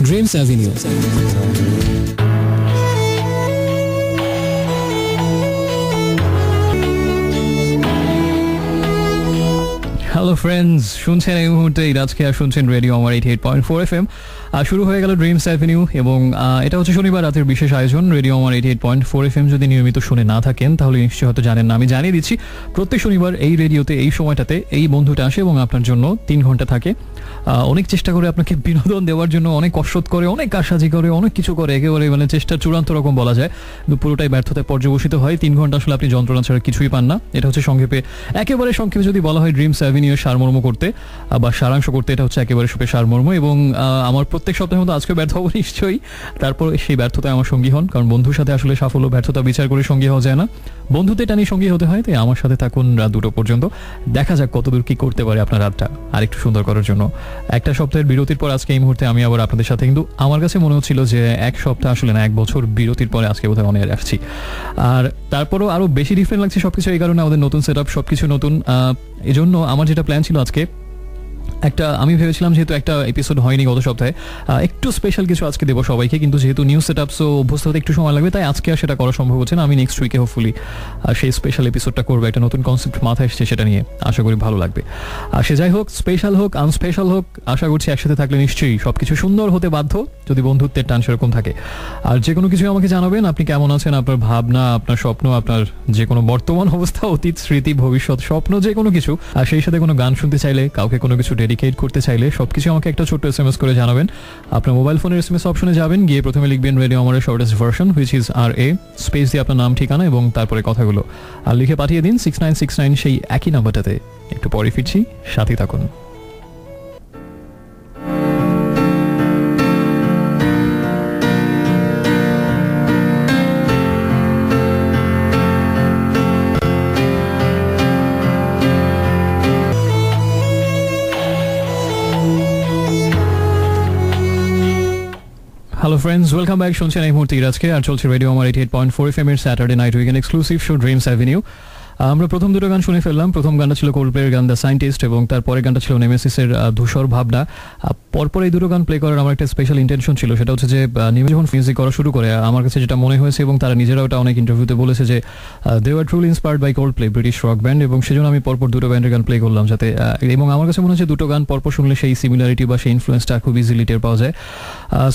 Dreams Avenue. Hello friends, শুনছেন এই মুহূর্তে আজকে শুনছেন রেডিও আমার 88.4 FM। শুরু হয়ে গেল ড্রিমস অ্যাভিনিউ এবং এটা হচ্ছে শনিবার রাতের বিশেষ আয়োজন রেডিও আমার 88.4 FM। যদি নিয়মিত শুনে না থাকেন তাহলে নিশ্চয়ই হয়তো জানেন না, আমি জানিয়ে দিচ্ছি। প্রত্যেক শনিবার এই রেডিওতে এই সময়টাতে এই বন্ধুটা আসে এবং আপনার জন্য 3 ঘন্টা থাকে। অনেক চেষ্টা করে আপনাকে বিনোদন দেওয়ার জন্য, অনেক কসরত করে, অনেক কারসাজি করে, অনেক কিছু করে, একেবারে মানে চেষ্টার চূড়ান্ত রকম বলা যায়, কিন্তু পুরোটাই ব্যর্থতায় পর্যবসিত হয়। 3 ঘন্টা আসলে আপনি যন্ত্রণা ছাড়া কিছুই পান না। এটা হচ্ছে সংক্ষেপে, একেবারে সংক্ষেপে যদি বলা হয় ড্রিমস অ্যাভিনিউ সারমর্ম করতে বা সারাংশ করতে, এটা হচ্ছে একেবারে সুপে সারমর্ম। এবং আমার প্রত্যেক সপ্তাহের মতো আজকে ব্যর্থ হবো নিশ্চয়ই। তারপর সেই ব্যর্থতায় আমার সঙ্গী হন, কারণ বন্ধুর সাথে আসলে সাফল্য ব্যর্থতা বিচার করে সঙ্গী হওয়া যায় না, বন্ধুতে টানি সঙ্গী হতে হয়। তাই আমার সাথে থাকুন রাত 2টো পর্যন্ত। দেখা যাক কতদূর কি করতে পারে আপনার রাতটা আর একটু সুন্দর করার জন্য। একটা সপ্তাহের বিরতির পর আজকে এই মুহূর্তে আমি আবার আপনাদের সাথে, কিন্তু আমার কাছে মনে হচ্ছিল যে 1 সপ্তাহ আসলে না, 1 বছর বিরতির পরে আজকে বোধহয় অনেক আসছি। আর তারপরও আরো বেশি ডিফারেন্ট লাগছে সবকিছু, এই কারণে আমাদের নতুন সেট আপ, সবকিছু নতুন। এই জন্য আমার যেটা প্ল্যান ছিল আজকে, আমি ভেবেছিলাম যেহেতু একটা এপিসোড হয়নি গত সপ্তাহে, একটু স্পেশাল কিছু আজকে দেবো সবাইকে, কিন্তু যেহেতু নিউ সেট আপ, সো অভ্যস্ত হতে একটু সময় লাগবে, তাই আজকে আর সেটা করা সম্ভব হচ্ছে না। আমি নেক্সট উইকে হোপফুলি সেই স্পেশাল এপিসোডটা করবো। একটা নতুন কনসেপ্ট মাথায় এসেছে, সেটা নিয়ে আশা করি ভালো লাগবে। আর সে যাই হোক, স্পেশাল হোক আনস্পেশাল হোক, আশা করছি একসাথে থাকলে নিশ্চয়ই সবকিছু সুন্দর হতে বাধ্য, যদি বন্ধুত্বের টান সেরকম থাকে। আর যে কোনো কিছু আমাকে জানাবেন, আপনি কেমন আছেন, আপনার ভাবনা, আপনার স্বপ্ন, আপনার যে কোনো বর্তমান অবস্থা, অতীত, স্মৃতি, ভবিষ্যৎ, স্বপ্ন, যে কোনো কিছু। আর সেই সাথে কোনো গান শুনতে চাইলে, কাউকে কোনো কিছু ডেডিকেট করতে চাইলে, সবকিছু আমাকে একটা ছোট্ট SMS করে জানাবেন। আপনার মোবাইল ফোনের SMS অপশনে যাবেন, গিয়ে প্রথমে লিখবেন রেডিও আমারের shortest version, which is RA, space দিয়ে আপনার নাম, ঠিকানা এবং তারপরে কথাগুলো আর লিখে পাঠিয়ে দিন 6969 সেই একই নাম্বারটাতে। একটু পরে ফিরছি, সাথে থাকুন। Hello friends, welcome back. শুনছেন এই মুহূর্তে আজকে আর চলছে রেডিও আমার 88.4 FM এর Saturday night weekend exclusive show dreams avenue. আমরা প্রথম 2টো গান শুনে ফেললাম। প্রথম গানটা ছিল কোল্ডপ্লের গান দ্য সায়েন্টিস্ট এবং তারপরে গানটা ছিল নেমেসিসের ধূসর ভাবনা। পরপর এই 2টো গান প্লে করার আমার একটা স্পেশাল ইন্টেনশন ছিল, সেটা হচ্ছে যে নেমেসিস যখন মিউজিক করা শুরু করে, আমার কাছে যেটা মনে হয়েছে এবং তারা নিজেরাও এটা অনেক ইন্টারভিউতে বলেছে যে they were truly inspired by Coldplay, British rock band, এবং সেজন্য আমি পরপর 2টো ব্যান্ডের গান প্লে করলাম যাতে, এবং আমার কাছে মনে হচ্ছে 2টো গান পরপর শুনলে সেই সিমিলারিটি বা সেই ইনফ্লুয়েন্সটা খুব ইজিলি টের পাওয়া যায়।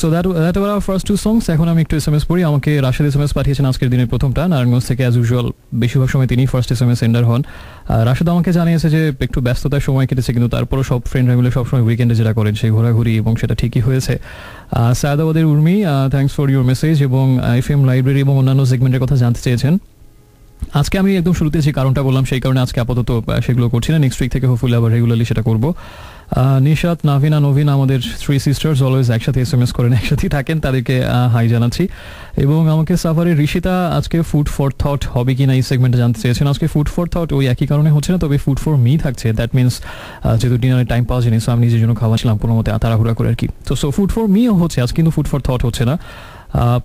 So that were our first 2 songs। এখন আমি একটু SMS পড়ি। আমাকে রাশেদ SMS পাঠিয়েছেন আজকের দিনের প্রথমটা, নারায়ণগঞ্জ থেকে। অ্যাজ ইউজুয়াল বেশিরভাগ সময় তিনি ফার্স্ট SMS সেন্ডার হন। রাশেদ আমাকে জানিয়েছে যে একটু ব্যস্ততার সময় কেটেছে, কিন্তু তারপরও সব ফ্রেন্ডরা মিলে সবসময় উইকেন্ডে যেটা করেন সেই ঘোরাঘুরি, এবং সেটা ঠিকই হয়েছে। সায়দাবাদের Urmi, thanks for your message, এবং FM লাইব্রেরি এবং অন্যান্য সেগমেন্টের কথা জানতে চেয়েছেন। আজকে আমি একদম শুরুতে যে কারণটা বললাম সেই কারণে আজকে আপাতত সেগুলো করছি না। নেক্সট উইক থেকে হোপফুলি আবার রেগুলারলি সেটা করবো। নিশাত, নাভিনা, নভিন, আমাদের 3 sisters অলওয়েজ একসাথে SMS করেন, একসাথেই থাকেন, তাদেরকে হাই জানাচ্ছি। এবং আমাকে সাফারের ঋষিতা আজকে ফুড ফর থট হবে কিনা এই সেগমেন্টে জানতে চেয়েছেন। আজকে ফুড ফর থট ওই একই কারণে হচ্ছে না, তবে ফুড ফর মি থাকছে। দ্যাট মিনস যেহেতু ডিনারের টাইম পাওয়া যায়নি, সো আমি নিজের জন্য খাওয়াছিলাম কোনো মতে তাড়াহুড়া করে আর কি। তো সো ফুড ফর মিও হচ্ছে আজ, কিন্তু ফুড ফর থট হচ্ছে না।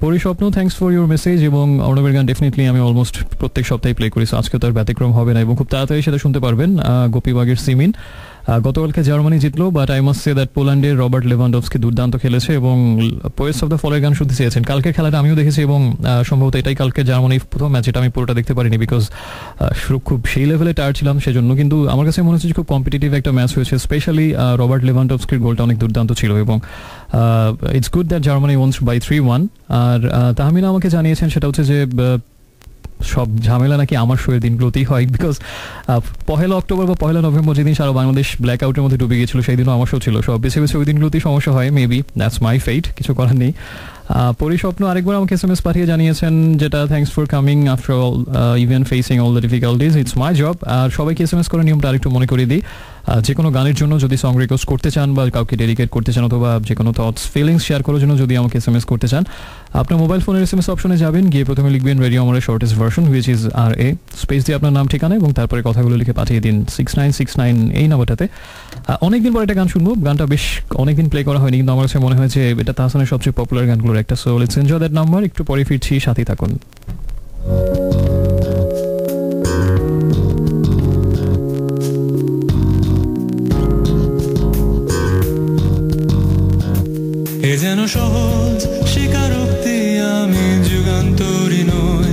পরিস্বপ্ন, থ্যাঙ্কস ফর ইউর মেসেজ, এবং অর্ণবের গান ডেফিনেটলি আমি অলমোস্ট প্রত্যেক সপ্তাহে প্লে করি, সো আজকে তার ব্যতিক্রম হবে না এবং খুব তাড়াতাড়ি সেটা শুনতে পারবেন। গোপীবাগের সিমিন, গতকালকে জার্মানি জিতলো, but I must say that পোল্যান্ডের রবার্ট লেভানডভস্কি দুর্দান্ত খেলেছে, এবং পোয়েটস অফ দ্য ফলের গান শুনতে চেয়েছেন। কালকের খেলাটা আমিও দেখেছি, এবং সম্ভবত এটাই কালকে জার্মানির প্রথম ম্যাচ, এটা আমি পুরোটা দেখতে পারিনি বিকজ খুব সেই লেভেলে টায়ার্ড ছিলাম সেজন্য, কিন্তু আমার কাছে মনে হচ্ছে খুব কম্পিটিটিভ একটা ম্যাচ হয়েছে। স্পেশালি রবার্ট লেভানডভস্কির গোলটা অনেক দুর্দান্ত ছিল, এবং it's good that Germany wins by 3-1। আর তাহমিনা আমাকে জানিয়েছেন সেটা হচ্ছে যে সব ঝামেলা নাকি আমার শোয়ের দিনগুলোতেই হয়, বিকজ 1 অক্টোবর বা 1 নভেম্বর যেদিন সারা বাংলাদেশ ব্ল্যাক আউটের মধ্যে ডুবে গিয়েছিল, সেই দিনও আমার শো ছিল। সব বেছে বেছে ওই দিনগুলোতেই সমস্যা হয়, মেবি দ্যাটস মাই ফেট, কিছু করার নেই। পরিস্বপ্ন আরেকবার আমাকে SMS পাঠিয়ে জানিয়েছেন যেটা thanks for coming after all, even facing all the difficulties, it's my job. আর সবাইকে SMS করে নিয়মটা আরেকটু মনে করিয়ে দিই, যে কোনো গানের জন্য যদি সং রিকোয়েস্ট করতে চান বা কাউকে ডেডিকেট করতে চান, অথবা যে কোনো থটস ফিলিংস শেয়ার করার জন্য যদি আমাকে SMS করতে চান, আপনার মোবাইল ফোনের SMS অপশনে যাবেন, গিয়ে প্রথমে লিখবেন রেডিও আমারের shortest version, which is RA, space দিয়ে আপনার নাম, ঠিকানা এবং তারপরে কথাগুলো লিখে পাঠিয়ে দিন 6969 এই নাম্বারটাতে। অনেকদিন পর একটা গান শুনবো, গানটা বেশ অনেকদিন প্লে করা হয়নি, কিন্তু আমার কাছে মনে হয়েছে এটা তাহসানের সবচেয়ে পপুলার গানগুলোর একটা। So let's enjoy that number. একটু পরে ফিরছি, সাথেই থাকুন। এ যেন সহজ স্বীকারোক্তি, আমি যুগান্তরী নই।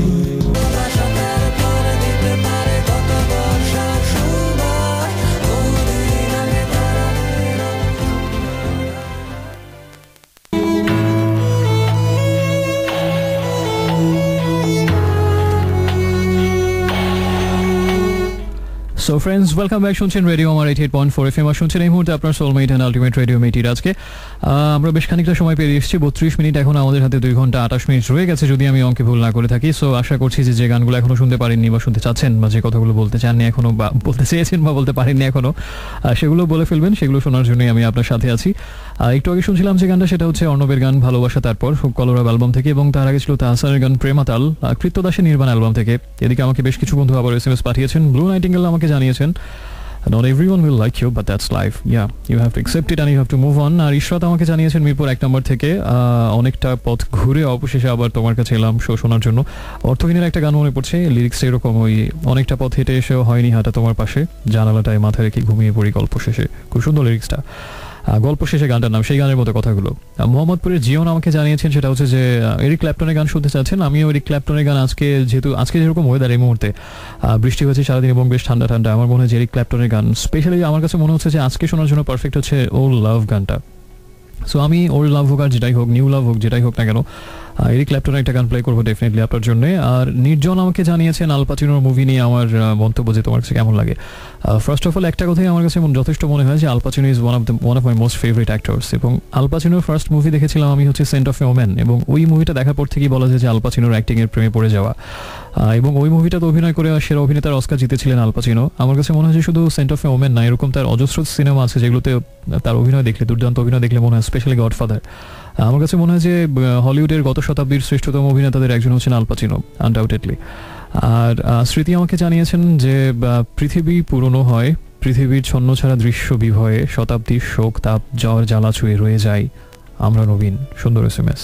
So friends, welcome back. শুনছেন রেডিও আমার 88.4 FM, আর শুনছেন এই মুহূর্তে আপনার soulmate and ultimate radio mate আজকে। আমরা বেশ খানিকটা সময় পেরিয়ে এসেছি, 32 মিনিট এখন আমাদের হাতে, 2 ঘন্টা 28 মিনিট রয়ে গেছে যদি আমি অঙ্কে ভুল না করে থাকি। সো আশা করছি যে গানগুলো এখনো শুনতে পারেননি বা শুনতে চাচ্ছেন, বা যে কথাগুলো বলতে চাননি এখনো, বা বলতে চেয়েছেন বা বলতে পারেননি এখনো, সেগুলো বলে ফেলবেন। সেগুলো শোনার জন্যই আমি আপনার সাথে আছি। একটু আগে শুনছিলাম যে গানটা, সেটা হচ্ছে অর্ণবের গান ভালোবাসা তারপর, কলরব অ্যালবাম থেকে, এবং তার আগে ছিল তাহসানের গান প্রেমাতাল, কৃত্যদাসের নির্বাণ অ্যালবাম থেকে। এদিকে আমাকে বেশ কিছু বন্ধু আবার SMS পাঠিয়েছেন। ব্লু নাইটিঙ্গেল আমাকে জানিয়েছেন, not everyone will like you, but that's life. Yeah, you have to accept it and you have to move on. আর ইশরাত আমাকে জানিয়েছেন মিরপুর 1 নম্বর থেকে, অনেকটা পথ ঘুরে অবশেষে আবার তোমার কাছে এলাম শো শোনার জন্য। অর্থহীনের একটা গান মনে পড়ছে, লিরিক্স এরকম, ওই অনেকটা পথ হেঁটে এসেও হয়নি হাঁটা তোমার পাশে, জানালাটায় মাথা রেখে ঘুমিয়ে পড়ি গল্প শেষে। খুব সুন্দর লিরিক্সটা, গল্প শেষে গানটার নাম, সেই গানের মতো কথাগুলো। মোহাম্মদপুরের জিওন আমাকে জানিয়েছেন, সেটা হচ্ছে যে এরিক ক্ল্যাপটনের গান শুনতে চাচ্ছেন। আমিও এরিক ক্ল্যাপটনের গান আজকে যেরকম ওয়েদার, এই মুহূর্তে বৃষ্টি হয়েছে সারাদিন এবং বেশ ঠান্ডা ঠান্ডা, আমার মনে হয় যে এরিক ক্ল্যাপটনের গান স্পেশালি আমার কাছে মনে হচ্ছে যে আজকে শোনার জন্য পারফেক্ট হচ্ছে ওল্ড লাভ গানটা। সো আমি ওল্ড লাভ হোক আর যেটাই হোক, নিউ লাভ হোক, যেটাই হোক না কেন, এরিক ক্ল্যাপটনের একটা গান প্লে করবো ডেফিনেটলি আপনার জন্য। আর নির্জন আমাকে জানিয়েছেন আল পাচিনোর মুভি নিয়ে আমার মন্তব্য, যে তোমার কাছে কেমন লাগে। ফার্স্ট অফ অল একটা কথাই আমার কাছে যথেষ্ট মনে হয় যে আল Pacino is one of my most favourite actors, এবং আল পাচিনোর ফার্স্ট মুভি দেখেছিলাম আমি হচ্ছে সেন্ট অফ এ ওম্যান, এবং ওই মুভিটা দেখার পর থেকেই বলা যায় যে আল পাচিনোর অ্যাক্টিংয়ের প্রেমে পড়ে যাওয়া। এবং ওই মুভিটাতে অভিনয় করে সেরা অভিনেতার অস্কার জিতেছিলেন আল পাচিনো। আমার কাছে মনে হয় যে শুধু সেন্ট অফ এ ওম্যান না, এরকম তার অজস্র সিনেমা আছে যেগুলোতে তার অভিনয় দেখলে, দুর্দান্ত অভিনয় দেখলে মনে হয়, স্পেশালি গডফাদার। আমার কাছে মনে হয় যে হলিউডের গত শতাব্দীর শ্রেষ্ঠতম অভিনেতাদের একজন হচ্ছেন আল পাচিনো, আনডাউটেডলি। আর স্মৃতি আমাকে জানিয়েছেন যে পৃথিবী পুরনো হয়, পৃথিবীর ছন্ন ছাড়া দৃশ্য বিভয়ে, শতাব্দীর শোক তাপ জ্বর জ্বালা ছুঁয়ে রয়ে যায়, আমরা নবীন। সুন্দর SMS।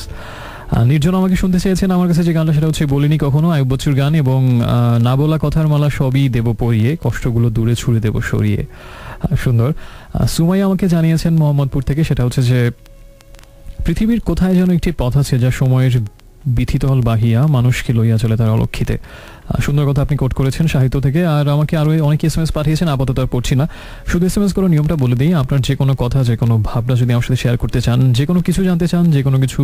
নির্জন আমাকে শুনতে চেয়েছেন আমার কাছে যে গানটা, সেটা হচ্ছে বলিনি কখনো, আয়ুব বচ্চুর গান, এবং না বলা কথার মালা সবই দেব পরিয়ে, কষ্টগুলো দূরে ছুঁড়ে দেব সরিয়ে। সুন্দর। সুমাই আমাকে জানিয়েছেন মোহাম্মদপুর থেকে, সেটা হচ্ছে যে পৃথিবীর কোথায় যেন একটি পথ আছে যা সময়ের বিথিতল বাহিয়া মানুষকে লইয়া চলে তার অলক্ষিতে। সুন্দর কথা আপনি কোট করেছেন সাহিত্য থেকে। আর আমাকে আরও অনেক SMS পাঠিয়েছেন, আপাতত আর পড়ছি না। শুধু SMS করার নিয়মটা বলে দিই, আপনার যে কোনো কথা, যে কোনো ভাবনা যদি আমার সাথে শেয়ার করতে চান, যে কোনো কিছু জানতে চান, যে কোনো কিছু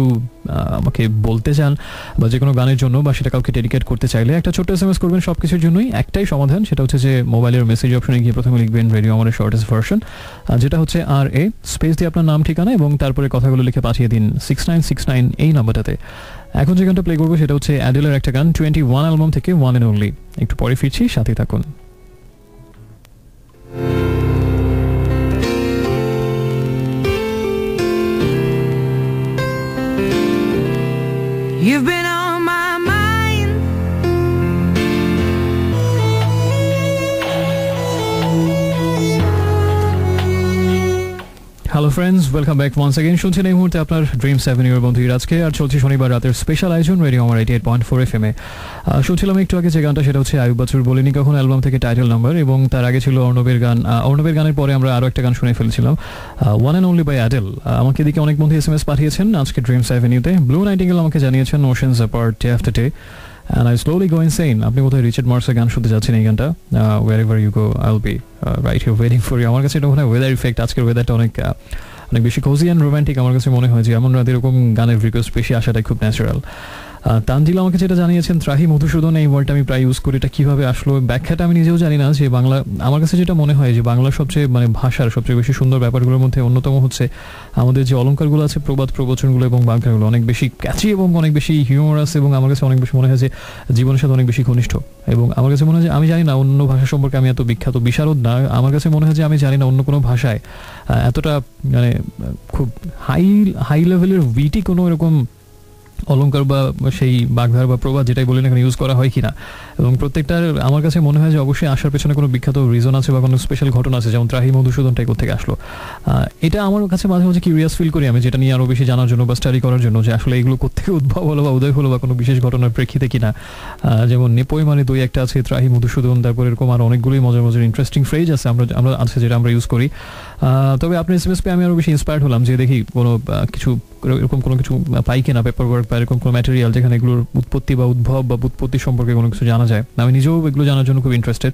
আমাকে বলতে চান, বা যে কোনো গানের জন্য, বা সেটা কাউকে ডেডিকেট করতে চাইলে একটা ছোট্ট SMS করবেন। সব কিছুর জন্যই একটাই সমাধান, সেটা হচ্ছে যে মোবাইলের মেসেজ অপশনে গিয়ে প্রথমে লিখবেন রেডিও আমার শর্টেস্ট ভার্সন, যেটা হচ্ছে RA স্পেস দিয়ে আপনার নাম ঠিকানা এবং তারপরে কথাগুলো লিখে পাঠিয়ে দিন 6969 এই নাম্বারটাতে। এখন যে গানটা প্লে করবো সেটা হচ্ছে অ্যাডেলের একটা গান, 21 অ্যালবাম থেকে, ওয়ান অ্যান্ড অনলি। একটু পরে ফিরছি, সাথে থাকুন। You've been on my mind. Hello friends, welcome back once again. শুনছেন এই মুহূর্তে আপনার ড্রিমস অ্যাভিনিউর বন্ধু আজকে, আর চলছে শনিবার রাতের স্পেশাল আয়োজন রেডিও আমার 88.4 FM এ। শুনছিলাম একটু আগে যে গানটা, সেটা হচ্ছে আয়ুব বাচ্চুর বলিনি কখন অ্যালবাম থেকে, টাইটেল নাম্বার, এবং তার আগে ছিল অর্ণবের গান। অর্ণবের গানের পরে আমরা আরও একটা গান শুনে ফেলেছিলাম, one and only by Adele. আমাকে এদিকে অনেক বন্ধু SMS পাঠিয়েছেন আজকে ড্রিমস অ্যাভিনিউতে। ব্লু নাইটিঙ্গেল আমাকে জানিয়েছেন Ocean's apart day after day, and I slowly go insane. আপনি কোথায় রিচার্ড মার্কসের গান শুনতে যাচ্ছেন এই গানটা, wherever you go I'll be right here waiting for you। আমার কাছে এটা মনে হয় ওয়েদার ইফেক্ট, আজকের ওয়েদারটা অনেক বেশি কোজি অ্যান্ড রোম্যান্টিক। আমার কাছে মনে হয় যে এমন রাতে এরকম গানের রিকোয়েস্ট বেশি আসাটাই খুব ন্যাচারাল। তানজিল আমাকে যেটা জানিয়েছেন, ত্রাহি মধুসূদন, এই ওয়ার্ডটা আমি প্রায় ইউজ করি, এটা কীভাবে আসলো ব্যাখ্যাটা আমি নিজেও জানি না। যে বাংলা, আমার কাছে যেটা মনে হয় যে বাংলার সবচেয়ে ভাষার সবচেয়ে বেশি সুন্দর ব্যাপারগুলোর মধ্যে অন্যতম হচ্ছে আমাদের যে অলঙ্কারগুলো আছে, প্রবাদ প্রবচনগুলো এবং বাক্যগুলো অনেক বেশি ক্যাচি এবং অনেক বেশি হিউমারাস, এবং আমার কাছে অনেক বেশি মনে হয় যে জীবনের সাথে অনেক বেশি ঘনিষ্ঠ। এবং আমার কাছে মনে হয় যে আমি জানি না অন্য ভাষা সম্পর্কে, আমি এত বিখ্যাত বিশারদ না, আমার কাছে মনে হয় যে আমি জানি না অন্য কোনো ভাষায় এতটা খুব হাই লেভেলের উইটি কোনো এরকম অলঙ্কার বা সেই বাগধার বা প্রবাদ যেটাই বলি না এখানে ইউজ করা হয় কিনা। এবং প্রত্যেকটার আমার কাছে মনে হয় যে অবশ্যই আসার পেছনে কোনো বিখ্যাত রিজন আছে বা কোনো স্পেশাল ঘটনা আছে, যেমন ত্রাহি মধুসূদনটাই কোথেকে আসলো। এটা আমার কাছে মাঝে মাঝে কিউরিয়াস ফিল করি আমি, যেটা নিয়ে আরও বেশি জানার জন্য বা স্টাডি করার জন্য, যে আসলে এগুলো কোথেকে উদ্ভব হলো বা উদয় হলো বা কোনো বিশেষ ঘটনার প্রেক্ষিতে কিনা। যেমন নেপোয় মানে দুই একটা আছে, ত্রাহি মধুসূদন, তারপর এরকম আর অনেকগুলোই মজার মজার ইন্টারেস্টিং ফ্রেজ আছে আমরা আছে যেটা আমরা ইউজ করি। তবে আপনার এসএমএস পেয়ে আমি আরো বেশি ইন্সপায়ার্ড হলাম যে দেখি কোনো কিছু এরকম কোনো কিছু পাই কিনা, পেপার ওয়ার্ক বা এরকম কোনো ম্যাটেরিয়াল যেখানে এগুলোর উৎপত্তি বা উদ্ভব বা উৎপত্তি সম্পর্কে কোনো কিছু জানা যায়। আমি নিজেও এগুলো জানার জন্য খুব ইন্টারেস্টেড।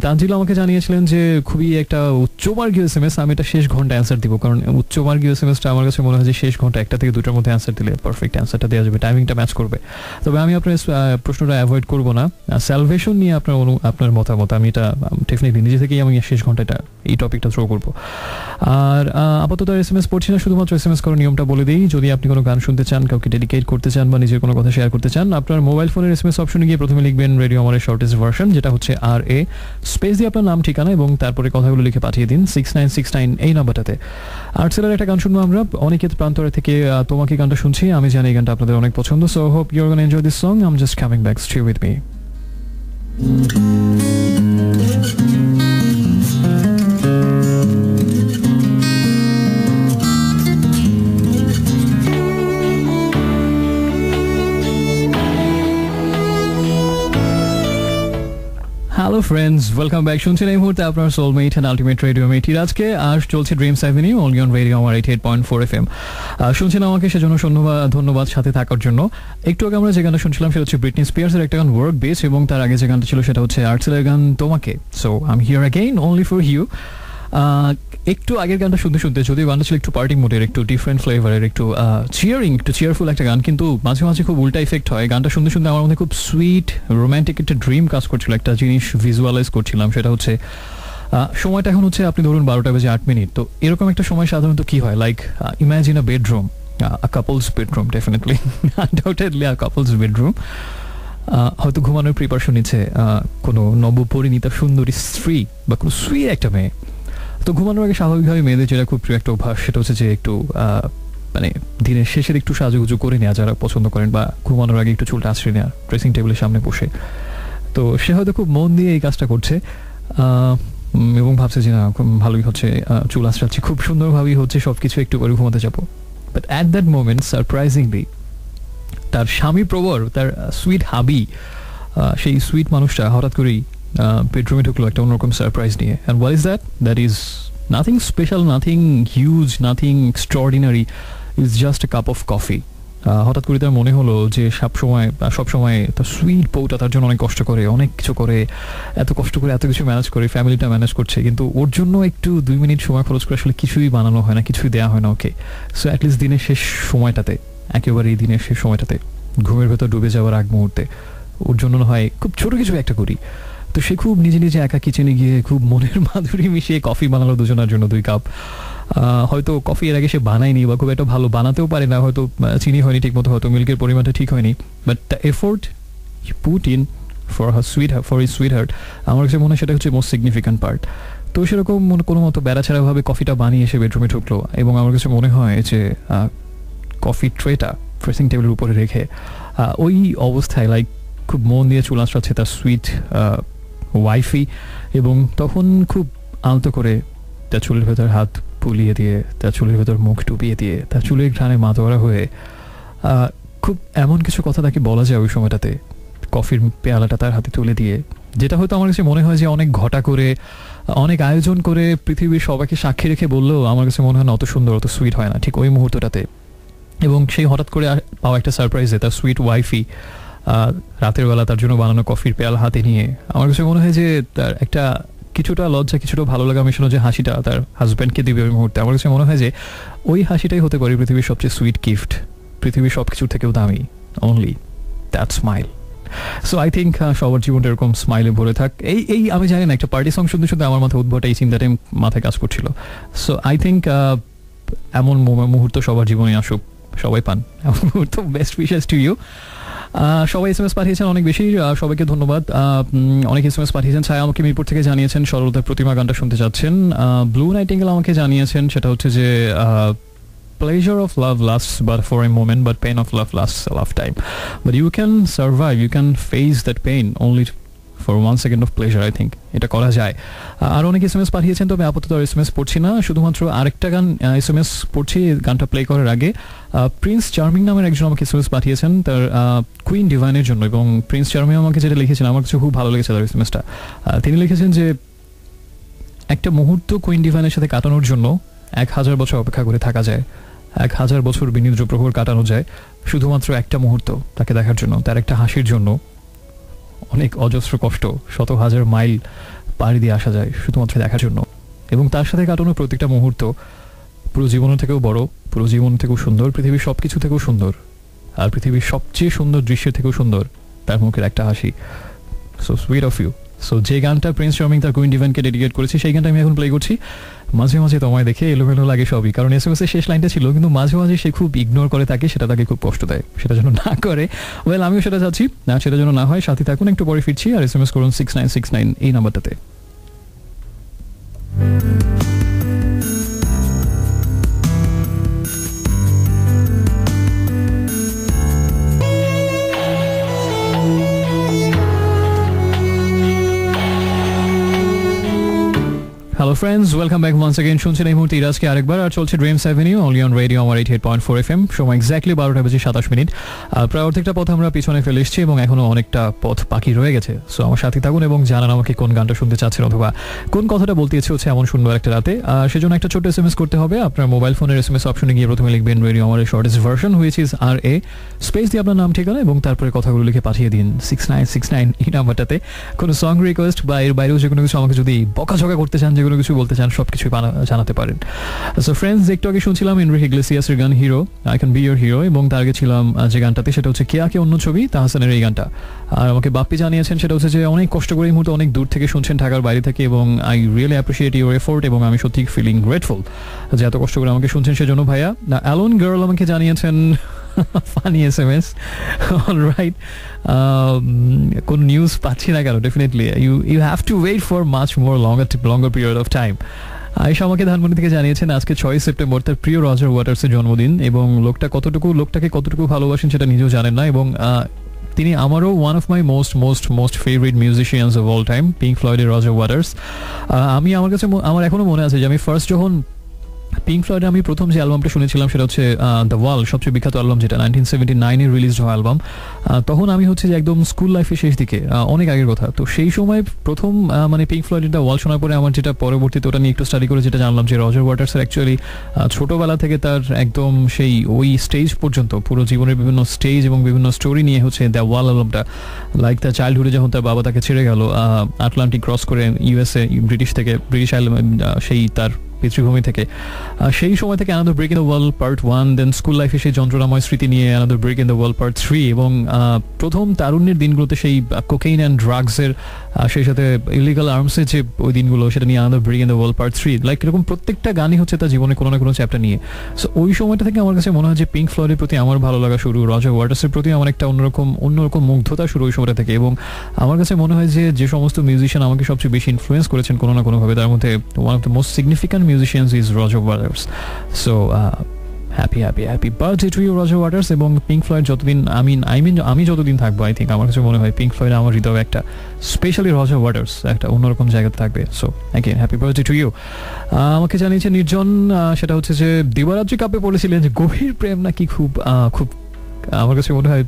তানজিল আমাকে জানিয়েছিলেন যে খুবই একটা উচ্চমার্গীয় এসএমএস, আমি এটা শেষ ঘন্টা অ্যান্সার দিব, কারণ উচ্চমার্গীয় এসএমএসটা আমার কাছে মনে হয় যে শেষ ঘন্টা 1টা থেকে 2টার মধ্যে অ্যান্সার দিলে পারফেক্ট অ্যান্সারটা দেওয়া যাবে, টাইমিংটা ম্যাচ করবে। তবে আমি আপনার প্রশ্নটা অ্যাভয়েড করবো না। স্যালভেশন নিয়ে আপনার মতামত, আমি এটা ডেফিনেটলি নিজে থেকেই আমি শেষ ঘন্টাটা এই টপিকটা থ্রো করবো। আর আপাতত এসএমএস পড়ছি না, শুধুমাত্র এসএমএস করার নিয়মটা বলে দিই। যদি আপনি কোনো গান শুনতে চান, কাউকে ডেডিকেট করতে চান বা নিজের কোনো কথা শেয়ার করতে চান, আপনার মোবাইল ফোনের এসএমএস অপশনে গিয়ে প্রথমে লিখবেন রেডিও আমারের শর্টেস্ট ভার্সন, যেটা হচ্ছে RA স্পেস দিয়ে আপনার নাম, ঠিকানা এবং তারপরে কথাগুলো লিখে পাঠিয়ে দিন 6969 এই নাম্বারটাতে। আর্টসেলের একটা গান শুনবো আমরা, অনেকের প্রান্তরে থেকে তোমাকে গানটা শুনছি। আমি জানি এই গানটা আপনাদের অনেক পছন্দ, so hope you are gonna enjoy this song. I am just coming back, stay with me. Hello friends, welcome back. শুনছেন এই মুহূর্তে আপনার soulmate and ultimate radio mate আজকে আর চলছে dreams avenue only on radio Amar 88.4 FM। শুনছেন আমাকে, সেজন্য ধন্যবাদ সাথে থাকার জন্য। একটু আগে আমরা যে গানটা শুনছিলাম সেটা হচ্ছে ব্রিটনি স্পিয়ার্সের একটা গান ওয়ার্ক বেস, এবং তার আগে যে গানটা ছিল সেটা হচ্ছে আর্টসেলের গান তোমাকে। So I am here again only for you. একটু আগের গানটা শুনতে শুনতে, যদিও গানটা ছিল একটু পার্টি মোডের, একটু ডিফারেন্ট ফ্লেভারের, একটু চিয়ারফুল একটা গান, কিন্তু মাঝে মাঝে খুব উল্টা ইফেক্ট হয়। গানটা শুনতে শুনতে আমার মধ্যে খুব সুইট রোম্যান্টিক একটা ড্রিম কাজ করছিল, একটা জিনিস ভিজুয়ালাইজ করছিলাম। সেটা হচ্ছে সময়টা এখন হচ্ছে আপনি ধরুন 12টা বেজে 8 মিনিট। তো এরকম একটা সময় সাধারণত কি হয়, লাইক ইমাজিন আ বেডরুম, আ কাপলস বেডরুম, ডেফিনেটলি আনডাউটেডলি আ কাপলস বেডরুম। হয়তো ঘুমানোর প্রিপারেশন নিচ্ছে কোনো নবপরিণীতা সুন্দরী স্ত্রী বা কোনো সুইট একটা মেয়ে। তো ঘুমানোর আগে স্বাভাবিকভাবে মেয়েদের যেটা খুব প্রিয় একটা অভ্যাস, সেটা হচ্ছে যে একটু মানে দিনের শেষের একটু সাজুগুজু করে নেওয়া, যারা পছন্দ করেন, বা ঘুমানোর আগে একটু চুলটা আঁচড়ে নেওয়া ড্রেসিং টেবিলের সামনে বসে। তো সে হয়তো খুব মন দিয়ে এই কাজটা করছে এবং ভাবছে যে না খুব ভালোই হচ্ছে, চুল আঁচড়াচ্ছি, খুব সুন্দরভাবেই হচ্ছে, সব কিছু একটু করে ঘুমাতে যাবো। But at that moment surprisingly তার স্বামী প্রবর, তার সুইট হাবি, সেই সুইট মানুষটা হঠাৎ করেই বেডরুমে ঢুকলো একটা অন্যরকম সারপ্রাইজ নিয়ে। And what is that? That is nothing special, nothing huge, nothing extraordinary, is just a cup of coffee. হঠাৎ করে তার মনে হলো যে সবসময় তার সুইট বউটা তার জন্য অনেক কষ্ট করে, অনেক কিছু করে, এত কষ্ট করে এত কিছু ম্যানেজ করে, ফ্যামিলিটা ম্যানেজ করছে, কিন্তু ওর জন্য একটু 2 মিনিট সময় খরচ করে আসলে কিছুই বানানো হয় না, কিছুই দেওয়া হয় না ওকে। সো অ্যাটলিস্ট দিনের শেষ সময়টাতে, একেবারেই দিনের শেষ সময়টাতে, ঘুমের ভেতর ডুবে যাওয়ার আগ মুহূর্তে ওর জন্য হয় খুব ছোট কিছু একটা করি। তো সে খুব নিজে নিজে একা কিচেনে গিয়ে খুব মনের মাধুরী মিশিয়ে কফি বানালো দুজনের জন্য 2 কাপ। হয়তো কফি এর আগে সে বানায়নি বা খুব একটা ভালো বানাতেও পারে না, হয়তো চিনি হয়নি ঠিক মতো, হয়তো মিল্কের পরিমাণটা ঠিক হয়নি, but the effort he put in for his sweetheart, আমার কাছে মনে হয় সেটা হচ্ছে মোস্ট সিগনিফিক্যান্ট পার্ট। তো সেরকম কোনো মতো বেড়াছাড়াভাবে কফিটা বানিয়ে এসে বেডরুমে ঢুকলো, এবং আমার কাছে মনে হয় যে কফি ট্রেটা ড্রেসিং টেবিলের উপরে রেখে ওই অবস্থায় লাইক খুব মন দিয়ে চুল আঁচড়াচ্ছে তার সুইট ওয়াইফি, এবং তখন খুব আলতো করে তার চুলের ভেতর হাত বুলিয়ে দিয়ে, তার চুলের ভেতর মুখ ডুবিয়ে দিয়ে, তার চুলের ঘ্রাণে মাতোয়ারা হয়ে খুব এমন কিছু কথা তাকে বলা যায় ওই সময়টাতে, কফির পেয়ালাটা তার হাতে তুলে দিয়ে, যেটা হয়তো আমার কাছে মনে হয় যে অনেক ঘটা করে, অনেক আয়োজন করে, পৃথিবীর সবাইকে সাক্ষী রেখে বললেও আমার কাছে মনে হয় না অত সুন্দর, অত সুইট হয় না ঠিক ওই মুহূর্তটাতে। এবং সেই হঠাৎ করে পাওয়া একটা সারপ্রাইজে তার সুইট ওয়াইফি রাতের বেলা তার জন্য বানানো কফির পেয়ালা হাতে নিয়ে, আমার কাছে মনে হয় যে তার একটা কিছুটা লজ্জা, কিছুটা ভালো লাগা মেশানো যে হাসিটা তার হাজব্যান্ডকে দিবে ওই মুহূর্তে, আমার কাছে মনে হয় যে ওই হাসিটাই হতে পারে পৃথিবীর সবচেয়ে সুইট গিফট, পৃথিবীর সব কিছুর থেকেও দামি, only that smile. So I think সবার জীবনটা এরকম স্মাইলে ভরে থাক। এই আমি জানি না, একটা পার্টি সং শুনতে শুনতে আমার মাথায় উদ্ভট এই চিন্তাটাই মাথায় কাজ করছিল। সো আই থিঙ্ক এমন মুহূর্ত সবার জীবনে আসুক, সবাই পান এমন মুহূর্ত। Best wishes to you. সবাই এসএমএস পাঠিয়েছেন অনেক বেশি, সবাইকে ধন্যবাদ। অনেক এসএমএস পাঠিয়েছেন। ছায়া আমাকে মিরপুর থেকে জানিয়েছেন সরলতার প্রতিমা গানটা শুনতে চাচ্ছেন। ব্লু নাইটিঙ্গেল আমাকে জানিয়েছেন সেটা হচ্ছে যে pleasure of love lasts but for a moment, but pain of love lasts a lifetime, but you can survive, you can face that pain only for 1 second of pleasure. I think এটা করা যায়। আর অনেক SMS পাঠিয়েছেন, তবে আপাতত SMS পড়ছি না, শুধুমাত্র আরেকটা গান এসএমএস পড়ছি গানটা প্লে করার আগে। প্রিন্স চার্মিং নামের একজন আমাকে এসএমএস পাঠিয়েছেন তার কুইন ডিভাইনের জন্য, এবং প্রিন্স চার্মিং আমাকে যেটা লিখেছেন আমার কাছে খুব ভালো লেগেছে তার এসএমএসটা। তিনি লিখেছেন যে একটা মুহূর্ত কুইন ডিভাইনের সাথে কাটানোর জন্য 1000 বছর অপেক্ষা করে থাকা যায়, 1000 বছর বিনিদ্র প্রহর কাটানো যায় শুধুমাত্র একটা মুহূর্ত তাকে দেখার জন্য, তার একটা হাসির জন্য অনেক অজস্র কষ্ট, শত হাজার মাইল পাড়ি দিয়ে আসা যায় শুধুমাত্র দেখার জন্য। এবং তার সাথে কাটানো প্রত্যেকটা মুহূর্ত পুরো জীবনের থেকেও বড়, পুরো জীবন থেকেও সুন্দর, পৃথিবীর সব কিছু থেকেও সুন্দর, আর পৃথিবীর সবচেয়ে সুন্দর দৃশ্যের থেকেও সুন্দর তার মুখের একটা হাসি। So sweet of you. So যে গানটা প্রিন্স চার্মিং তার কুইন ডিভাইনকে ডেডিকেট করেছি সেই গানটা আমি এখন প্লে করছি। মাঝে মাঝে তোমায় দেখে এলোমেলো লাগে সবই, কারণ SMS এর শেষ লাইনটা ছিল, কিন্তু মাঝে মাঝে সে খুব ইগনোর করে থাকে, সেটা তাকে খুব কষ্ট দেয়, সেটা যেন না করে। ওয়েল, আমিও সেটা চাচ্ছি না, সেটা যেন না হয়। সাথে থাকুন, একটু পরে ফিরছি, আর SMS করুন 6969 এই নাম্বারটাতে। Hello friends, welcome back once again. শুনছেন এই মুহূর্তে ইরাজকে আরেকবার, আর চলছে dreams avenue only on radio Amar 88.4 FM। সময় এক্স্যাক্টলি 12:27 প্রায় অর্ধেকটা পথ আমরা পিছনে ফেলে এসেছি এবং এখনো অনেকটা পথ বাকি রয়ে গেছে। সো আমার সাথে থাকুন এবং জানান আমাকে কোন গানটা শুনতে চাচ্ছেন অথবা কোন কথাটা বলতে ইচ্ছে হচ্ছে এমন সুন্দর একটা রাতে। সেজন্য একটা ছোট্ট SMS করতে হবে। আপনার মোবাইল ফোনের SMS অপশনে গিয়ে প্রথমে লিখবেন রেডিও আমার shortest version, which is RA, space দিয়ে আপনার নাম ঠিকানা এবং তারপরে কথাগুলো লিখে পাঠিয়ে দিন 6969 এই নাম্বারটাতে। কোনো সং রিকোয়েস্ট বা এর বাইরেও যে কোনো কিছু আমাকে যদি বকাঝকা করতে চান, যে কোনো কিছু বলতে চান, সবকিছু জানাতে পারেন। সো ফ্রেন্ডস, একটু আগে শুনছিলাম এনরিকে ইগলেসিয়াসের গান hero, I can be your hero, এবং তার আগে ছিলাম যে গানটাতে সেটা হচ্ছে কে আকে অন্য ছবি, তাহসানের এই গানটা। আর আমাকে বাপ্পি জানিয়েছেন সেটা হচ্ছে যে অনেক কষ্ট করে এই মুহূর্তে অনেক দূর থেকে শুনছেন, ঢাকার বাইরে থেকে, এবং I really appreciate your effort, এবং আমি সত্যি ফিলিং গ্রেটফুল যে এত কষ্ট করে আমাকে শুনছেন সেজন্য ভাইয়া। অ্যালোন গার্ল আমাকে জানিয়েছেন ফানি SMS, অলরাইট। কোন নিউজ পাচ্ছি না কেন, definitely you have to wait for much more longer period of time. Ayesha আমাকে ধানমন্ডি থেকে জানিয়েছেন আজকে 6 সেপ্টেম্বর তার প্রিয় রজার ওয়াটার্সের জন্মদিন, এবং লোকটাকে কতটুকু ভালোবাসেন সেটা নিজেও জানেন না, এবং তিনি আমারও one of my most favourite musicians of all time, pink ফ্লয়েডের রজার ওয়াটার্স। আমার এখনো মনে আছে যে আমি ফার্স্ট যখন পিঙ্ক ফ্লয়েডের আমি প্রথম যে অ্যালবামটা শুনেছিলাম সেটা হচ্ছে দ্য ওয়াল, সবচেয়ে বিখ্যাত অ্যালবাম, যেটা 1979-এ রিলিজ হওয়া অ্যালবাম। তখন আমি হচ্ছে যে একদম স্কুল লাইফের শেষ দিকে, অনেক আগের কথা। তো সেই সময় প্রথম মানে পিঙ্ক ফ্লয়েডের দ্য ওয়াল শোনার পরে আমার যেটা পরবর্তীতে ওটা নিয়ে একটু স্টাডি করে যেটা জানলাম যে রজার ওয়াটার্সের অ্যাকচুয়ালি ছোটোবেলা থেকে তার একদম সেই ওই স্টেজ পর্যন্ত, পুরো জীবনের বিভিন্ন স্টেজ এবং বিভিন্ন স্টোরি নিয়ে হচ্ছে দ্য ওয়াল অ্যালবামটা। লাইক তার চাইল্ডহুডে যখন তার বাবা তাকে ছেড়ে গেল আটলান্টিক ক্রস করে USA, ব্রিটিশ সেই তার পিতৃভূমি থেকে, সেই সময় থেকে another break in the world part 1, then school লাইফে সেই যন্ত্রণাময় স্মৃতি নিয়ে another break in the world part 3, এবং প্রথম তারুণ্যের দিনগুলোতে সেই কোকেইন অ্যান্ড ড্রাগসের, সেই সাথে ইলিগাল আর্মসের যে ওই দিনগুলো, সেটা নিয়ে another break in the world part 3। Like এরকম প্রত্যেকটা গানই হচ্ছে তার জীবনে কোনো না কোনো চ্যাপ্টার নিয়ে। সো ওই সময়টা থেকে আমার কাছে মনে হয় যে পিঙ্ক ফ্লয়েডের প্রতি আমার ভালো লাগা শুরু, রজার ওয়াটার্সের প্রতি আমার একটা অন্যরকম মুগ্ধতা শুরু ওই সময়টা থেকে। এবং আমার কাছে মনে হয় যে সমস্ত মিউজিশিয়ান আমাকে সবচেয়ে বেশি ইনফ্লুয়েন্স করেছেন কোনো না কোনোভাবে, তার মধ্যে one of the most significant musicians is Roger Waters. So happy birthday to you Roger Waters. এবং পিঙ্ক ফ্লয়েড যতদিন আমি যতদিন থাকবো, আই থিঙ্ক আমার কাছে মনে হয় পিঙ্ক ফ্লয়েড আমার হৃদয়ে একটা, স্পেশালি রজার ওয়াটার্স একটা অন্যরকম জায়গাতে থাকবে। So again happy birthday to you. আমাকে জানিয়েছে নির্জন, সেটা হচ্ছে যে দিবারাত্রি কাপে বলেছিলেন যে গভীর প্রেম নাকি খুব আমার কাছে মনে হয়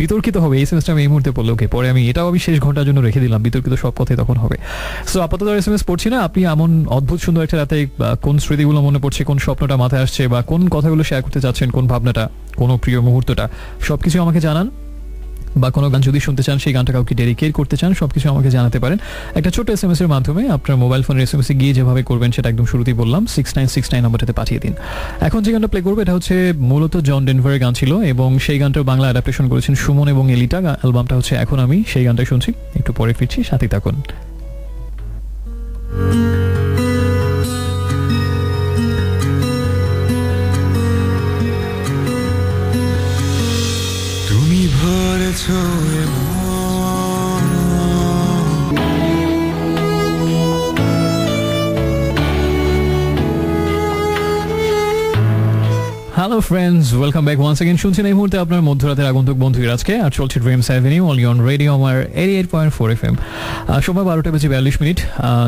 বিতর্কিত হবে। এই SMS আমি এই মুহূর্তে পড়লে ওকে, পরে আমি শেষ ঘন্টার জন্য রেখে দিলাম, বিতর্কিত সব কথাই তখন হবে। সো আপাতত SMS পড়ছি না। আপনি এমন অদ্ভুত সুন্দর একটা রাতে কোন স্মৃতিগুলো মনে পড়ছে, কোন স্বপ্নটা মাথায় আসছে, বা কোন কথাগুলো শেয়ার করতে চাচ্ছেন, কোন ভাবনাটা, কোনো প্রিয় মুহূর্তটা, সবকিছু আমাকে জানান। বা কোনো গান যদি শুনতে চান, সেই গানটা কাউকে ডেডিকেট করতে চান, সবকিছু আমাকে জানাতে পারেন একটা ছোট SMS এর মাধ্যমে। আপনার মোবাইল ফোনের SMS এ গিয়ে যেভাবে করবেন সেটা একদম শুরুতেই বললাম, 6969 নাম্বারটাতে পাঠিয়ে দিন। এখন যে গানটা প্লে করবো এটা হচ্ছে মূলত জন ডেনভারের গান ছিল, এবং সেই গানটার বাংলা অ্যাডাপ্টেশন করেছেন সুমন এবং এলিটা। অ্যালবামটা হচ্ছে এখন আমি, সেই গানটাই শুনছি, একটু পরে ফিরছি, সাথে থাকুন। Hello friends, welcome back once again. শুনছেন এই মুহূর্তে আপনার মধ্যরাতের আগন্তুক বন্ধু আজকে, আর চলছে dreams avenue only on radio Amar 88.4 FM। সময় 12:42।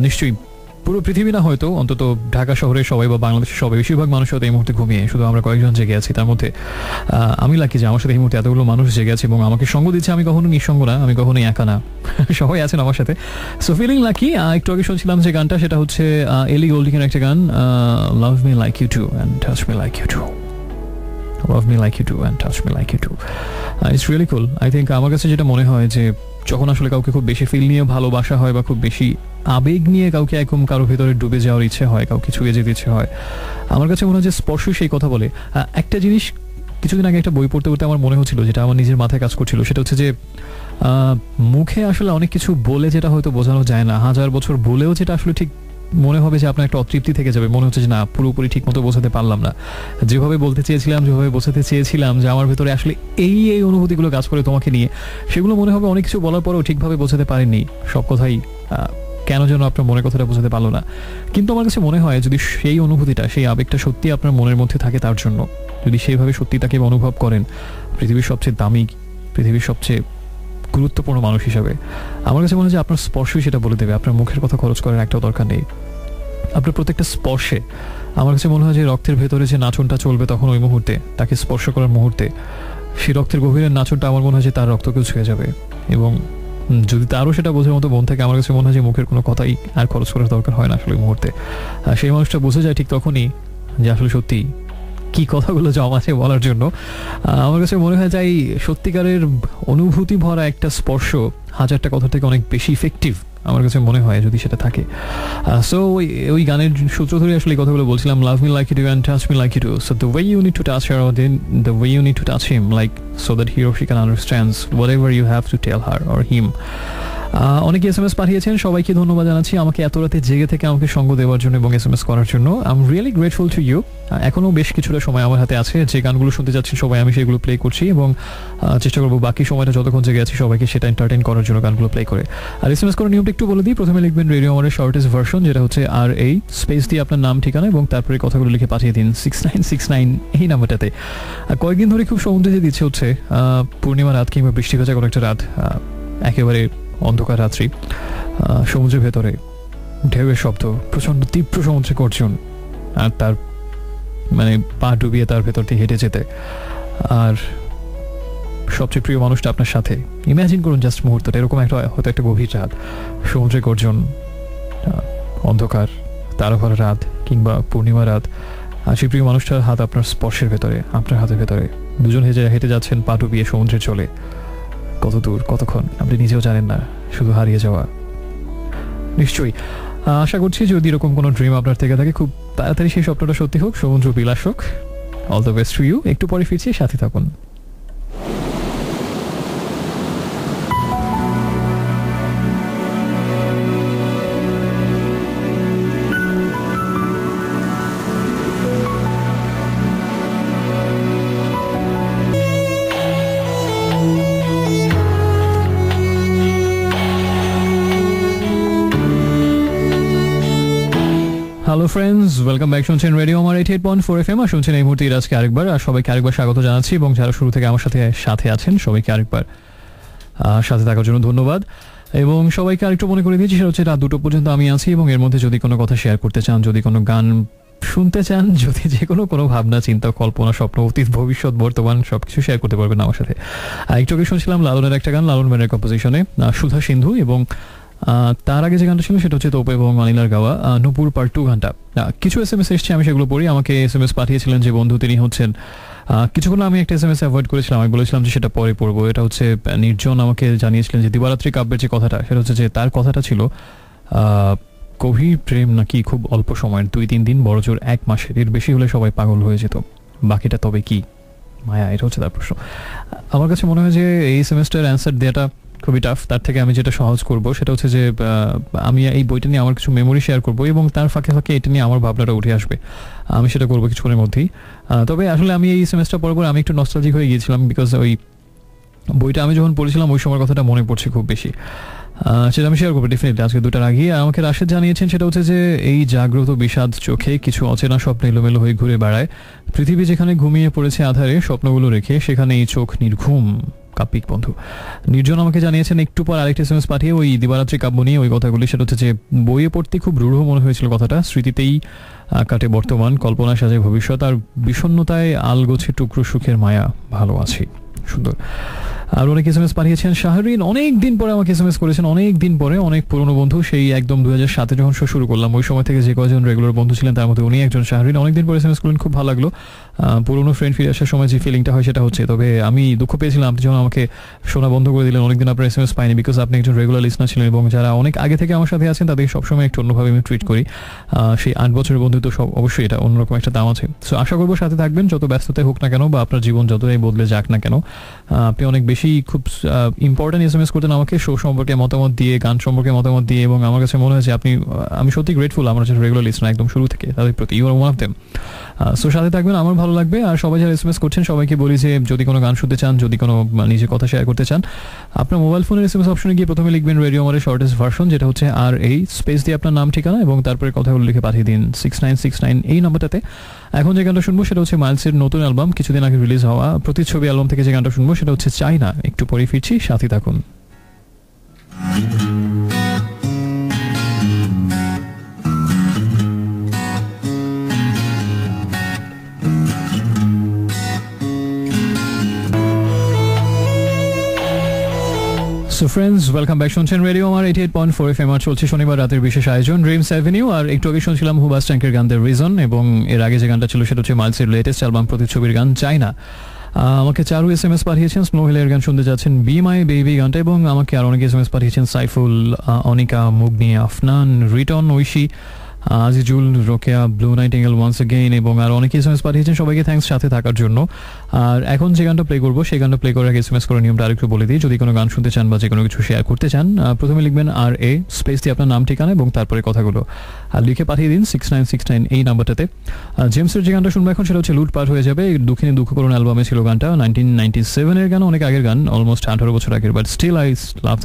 নিশ্চয়ই পুরো পৃথিবী না হয়তো, অন্তত ঢাকা শহরের সবাই বা বাংলাদেশের সবাই, বেশিরভাগ মানুষ হয়তো এই মুহূর্তে ঘুমিয়ে, শুধু আমরা কয়েকজন জেগে আছি। তার মধ্যে আমি লাকি যে আমার সাথে এই মুহূর্তে এতগুলো মানুষ জেগে আছে এবং আমাকে সঙ্গ দিচ্ছে। আমি কখনো নিঃসঙ্গ না, আমি কখনোই একা না, সবাই আছেন আমার সাথে। So feeling lucky. একটু আগে শুনছিলাম যে গানটা, সেটা হচ্ছে এলি গোল্ডিং এর একটা গান, love me like you do and touch me like you do. Love me like you do and touch me like you do. It's really cool. I think আমার কাছে যেটা মনে হয় যে যখন আসলে কাউকে খুব বেশি ফিল নিয়ে ভালোবাসা হয় বা খুব বেশি আবেগ নিয়ে কাউকে একদম কারো ভেতরে ডুবে যাওয়ার ইচ্ছে হয়, কাউকে ছুঁয়ে যেতে ইচ্ছে হয়, আমার কাছে মনে হয় যে স্পর্শ সেই কথা বলে। একটা জিনিস কিছুদিন আগে একটা বই পড়তে পড়তে আমার মনে হচ্ছিল, যেটা আমার নিজের মাথায় কাজ করছিল, সেটা হচ্ছে যে মুখে আসলে অনেক কিছু বলে যেটা হয়তো বোঝানো যায় না, 1000 বছর বলেও যেটা আসলে ঠিক মনে হবে যে আপনার একটা অতৃপ্তি থেকে যাবে, মনে হচ্ছে যে না পুরোপুরি ঠিক মতো বোঝাতে পারলাম না, যেভাবে বলতে চেয়েছিলাম, যেভাবে বোঝাতে চেয়েছিলাম যে আমার ভেতরে আসলে এই অনুভূতিগুলো কাজ করে তোমাকে নিয়ে, সেগুলো মনে হবে অনেক কিছু বলার পরেও ঠিকভাবে বোঝাতে পারেননি, সব কথাই কেন যেন আপনার মনের কথাটা বোঝাতে পারলো না। কিন্তু আমার কাছে মনে হয় যদি সেই অনুভূতিটা, সেই আবেগটা সত্যি আপনার মনের মধ্যে থাকে, তার জন্য যদি সেইভাবে সত্যি তাকে অনুভব করেন, পৃথিবীর সবচেয়ে দামি, পৃথিবীর সবচেয়ে গুরুত্বপূর্ণ মানুষ হিসাবে, আমার কাছে মনে হয় যে আপনার স্পর্শই সেটা বলে দেবে। আপনার মুখের কথা খরচ করার একটাও দরকার নেই। আপনার প্রত্যেকটা স্পর্শে আমার কাছে মনে হয় যে রক্তের ভেতরে যে নাচনটা চলবে তখন ওই মুহূর্তে, তাকে স্পর্শ করার মুহূর্তে, সেই রক্তের গভীরের নাচনটা আমার মনে হয় যে তার রক্তকেও ছুঁয়ে যাবে। এবং যদি তারও সেটা বোঝার মতো মন থাকে, আমার কাছে মনে হয় যে মুখের কোনো কথাই আর খরচ করার দরকার হয় না আসলে ওই মুহূর্তে। সেই মানুষটা বুঝে যায় ঠিক তখনই যে আসলে সত্যি কি কথাগুলো জমা আছে বলার জন্য। আমার কাছে মনে হয় যে এই সত্যিকারের অনুভূতি ভরা একটা স্পর্শ 1000টা কথা থেকে অনেক বেশি ইফেক্টিভ আমার কাছে মনে হয় যদি সেটা থাকে। সো ওই গানের সূত্র ধরে আসলে এই কথাগুলো বলছিলাম, love me like you do and touch me like you do. So the way you need to touch her, the way you need to touch him, like so that he or she can understands whatever you have to tell her or him. অনেকে SMS পাঠিয়েছেন, সবাইকে ধন্যবাদ জানাচ্ছি আমাকে এত রাতে জেগে থেকে আমাকে সঙ্গ দেওয়ার জন্য এবং SMS করার জন্য। I am really grateful to you. এখনও বেশ কিছুটা সময় আমার হাতে আছে, যে গানগুলো শুনতে যাচ্ছি সবাই আমি সেগুলো প্লে করছি এবং চেষ্টা করবো বাকি সময়টা যতক্ষণ জেগে আছি সবাইকে সেটা এন্টারটেইন করার জন্য গানগুলো প্লে করে। আর SMS করার নিয়মটা একটু বলে দিই। প্রথমে লিখবেন রেডিও আমারের শর্টেস্ট ভার্সন, যেটা হচ্ছে RA স্পেস দিয়ে আপনার নাম, ঠিকানা এবং তারপরে কথাগুলো লিখে পাঠিয়ে দিন 6969 এই নাম্বারটাতে। কয়েকদিন ধরে খুব সমুদ্রে যে দিচ্ছে হচ্ছে পূর্ণিমা রাত কিংবা বৃষ্টি ভেজা কোনো একটা রাত, একেবারে অন্ধকার রাত্রি, সমুদ্রের ভেতরে ঢেউয়ের শব্দ, প্রচণ্ড তীব্র সমুদ্রে গর্জন, আর তার মানে পা ডুবিয়ে তার ভেতর দিয়ে হেঁটে যেতে, আর সবচেয়ে প্রিয় মানুষটা আপনার সাথে। ইমাজিন করুন জাস্ট মুহূর্তটা, এরকম একটা হয়তো একটা গভীর রাত, সমুদ্রে গর্জন, অন্ধকার, তারা ভরা রাত কিংবা পূর্ণিমা রাত, আর সেই প্রিয় মানুষটার হাত আপনার স্পর্শের ভেতরে, আপনার হাতের ভেতরে, দুজন হেঁটে যাচ্ছেন পা ডুবিয়ে সমুদ্রে চলে। কত দূর, কতক্ষণ আপনি নিজেও জানেন না, শুধু হারিয়ে যাওয়া। নিশ্চয়ই আশা করছি যদি এরকম কোনো ড্রিম আপনার থেকে থাকে, খুব তাড়াতাড়ি সেই স্বপ্নটা সত্যি হোক, সমুদ্র বিলাস হোক। All the best to you. একটু পরে ফিরছি, সাথে থাকুন। Hello friends, welcome back. শুনছেন রেডিও আমার 88.4 FM, আর শুনছেন এই মুহূর্তে আজকে আরেকবার। আর সবাইকে আরেকবার স্বাগত জানাচ্ছি এবং যারা শুরু থেকে আমার সাথে আছেন সবাইকে আরেকবার সাথে থাকার জন্য ধন্যবাদ। এবং সবাইকে আরেকটু মনে করে দিয়েছি, সেটা হচ্ছে রাত 2টো পর্যন্ত আমি আছি এবং এর মধ্যে যদি কোনো কথা শেয়ার করতে চান, যদি কোনো গান শুনতে চান, যদি যে কোনো ভাবনা, চিন্তা, কল্পনা, স্বপ্ন, অতীত, ভবিষ্যৎ, বর্তমান সবকিছু শেয়ার করতে পারবেন আমার সাথে। একটু আগে শুনছিলাম লালনের একটা গান, লালন ম্যানের কম্পোজিশনে, সুধা সিন্ধু, এবং তার আগে যে গানটা ছিল সেটা হচ্ছে তোপ এবং অনিলার গাওয়া নূপুর পার্ট 2 গানটা। কিছু SMS এসছে, আমি সেগুলো পড়ি। আমাকে SMS পাঠিয়েছিলেন যে বন্ধু, তিনি হচ্ছেন কিছুক্ষণ আমি একটা SMS অ্যাভয়েড করেছিলাম, আমি বলেছিলাম যে সেটা পরে পড়বো। এটা হচ্ছে নির্জন আমাকে জানিয়েছিলেন যে দিবারাত্রি কাব্যের যে কথাটা, সেটা হচ্ছে যে তার কথাটা ছিল গভীর প্রেম নাকি খুব অল্প সময়ের, 2-3 দিন, বড়জোর 1 মাসের, এর বেশি হলে সবাই পাগল হয়ে যেত, বাকিটা তবে কি মায়া, এটা হচ্ছে তার প্রশ্ন। আমার কাছে মনে হয় যে এই সেমেস্টার অ্যান্সার দেওয়াটা খুবই টাফ। তার থেকে আমি যেটা সহজ করব সেটা হচ্ছে যে আমি এই বইটা নিয়ে আমার কিছু মেমোরি শেয়ার করবো এবং তার ফাঁকে ফাঁকে এটা নিয়ে আমার ভাবনাটা উঠে আসবে। আমি সেটা করবো কিছুক্ষণের মধ্যেই। তবে আসলে আমি এই সেমেস্টার পর আমি একটু নস্টালজিক হয়ে গিয়েছিলাম, বিকজ ওই বইটা আমি যখন পড়েছিলাম ওই সময়ের কথাটা মনে পড়ছে খুব বেশি। সেটা আমি শেয়ার করবো ডেফিনেটলি আজকে 2টার আগে। আর আমাকে রাশেদ জানিয়েছেন সেটা হচ্ছে যে এই জাগ্রত বিষাদ চোখে কিছু অচেনা স্বপ্ন এলোমেলো হয়ে ঘুরে বেড়ায়, পৃথিবী যেখানে ঘুমিয়ে পড়েছে আধারে স্বপ্নগুলো রেখে, সেখানে এই চোখ নির্ঘুম কাব্যিক বন্ধু নির্জন আমাকে জানিয়েছেন একটু পর আরেকটা এসএমএস পাঠিয়ে ওই দিবারাত্রি কাব্য নিয়ে ওই কথাগুলি, সেটা হচ্ছে যে বইয়ে পড়তে খুব রূঢ় মনে হয়েছিল কথাটা, স্মৃতিতেই কাটে বর্তমান, কল্পনা সাজায় ভবিষ্যৎ, আর বিষণ্ণতায় আলগোছে টুকরো সুখের মায়া, ভালো আছি। সুন্দর। আর অনেক এসএমএস পাঠিয়েছেন। শাহরিন অনেক দিন পরে আমাকে এসএমএস করেছেন, অনেক দিন পরে, অনেক পুরনো বন্ধু, সেই একদম 2007-এ যখন শো শুরু করলাম ওই সময় থেকে যে কয়েকজন রেগুলার বন্ধু ছিলেন তার মধ্যে উনি একজন। শাহরিন অনেকদিন পরে এসএমএস করলেন, খুব ভালো লাগলো। পুরনো ফ্রেন্ড ফিরে আসার সময় যে ফিলিংটা হয় সেটা হচ্ছে। তবে আমি দুঃখ পেয়েছিলাম আপনি যখন আমাকে শোনা বন্ধ করে দিলেন, অনেকদিন আপনার এসএমএস পাইনি, বিকজ আপনি একজন রেগুলার লিসনার ছিলেন এবং যারা অনেক আগে থেকে আমার সাথে আছেন তাদের সবসময় একটু অন্যভাবে আমি ট্রিট করি। সেই 8 বছরের বন্ধুত্ব সব অবশ্যই এটা অন্যরকম একটা দাম আছে। সো আশা করবো সাথে থাকবেন, যত ব্যস্ততায় হোক না কেন বা আপনার জীবন যতটাই বদলে যাক না কেন। আপনি অনেক বেশি খুব ইম্পর্টেন্ট এসএমএস করতেন আমাকে শো সম্পর্কে মতামত দিয়ে, গান সম্পর্কে মতামত দিয়ে, এবং আমার কাছে মনে হয়েছে আমি সত্যি গ্রেটফুল আমার যে রেগুলার লিসনার একদম শুরু থেকে তাদের প্রতি। You are one of them. So সাথে থাকবেন, আমার ভালো লাগবে। আর সবাই যারা এসএমএস করছেন সবাইকে বলি যে যদি কোনো গান শুনতে চান, যদি কোনো নিজের কথা শেয়ার করতে চান, আপনার মোবাইল ফোনের এসএমএস অপশনে গিয়ে প্রথমে লিখবেন রেডিও আমারের শর্টেস্ট ভার্সন, যেটা হচ্ছে RA স্পেস দিয়ে আপনার নাম ঠিকানা এবং তারপরে কথাগুলো লিখে পাঠিয়ে দিন 6969 এই নাম্বারটাতে। এখন যে গানটা শুনবো সেটা হচ্ছে মাইলসের নতুন অ্যালবাম, কিছুদিন আগে রিলিজ হওয়া প্রতিচ্ছবি অ্যালবাম থেকে যে গানটা শুনবো সেটা হচ্ছে চাইনা। একটু পরে ফিরছি, সাথে থাকুন। So friends, welcome back. শুনছেন রেডিও আমার 88.4 FM। আর চলছে শনিবার রাতের বিশেষ আয়োজন ড্রিমস অ্যাভিনিউ। আর একটু আগে শুনছিলাম হুবাস ট্যাঙ্কের গান দ্য রিজন, এবং এর আগে যে গানটা ছিল সেটা হচ্ছে মাইলসের লেটেস্ট অ্যালবাম প্রতিচ্ছবির গান চাইনা। আমাকে চারু এসএমএস পাঠিয়েছেন স্নো হিলের গান শুনতে যাচ্ছেন, বি মাই বেবি গানটা, এবং আমাকে আর অনেক এসএমএস পাঠিয়েছেন Saiful, Anika, Mugni, Afnan, Riton, Oishi, Azizul, Rokeya, blue nightingale once again, এবং আর অনেকে এসএমএস পাঠিয়েছেন। সবাইকে থ্যাঙ্কস সাথে থাকার জন্য। আর এখন যে গানটা প্লে করবো সেই গানটা প্লে করার আগে এসএমএস করার নিয়মটা আরেকটু বলে দিই। যদি কোনো গান শুনতে চান বা যে কোনো কিছু শেয়ার করতে চান, প্রথমে লিখবেন RA স্পেস দিয়ে আপনার নাম ঠিকানা এবং তারপরে কথাগুলো আর লিখে পাঠিয়ে দিন 6969 এই নাম্বারটাতে। জেমসের যে গানটা শুনবো এখন সেটা হচ্ছে লুটপাট হয়ে যাবে। দুঃখিনী দুঃখ করুন অ্যালবামে ছিল গানটা, 1997-এর গান, অনেক আগের গান, অলমোস্ট 18 বছর আগের, but still I love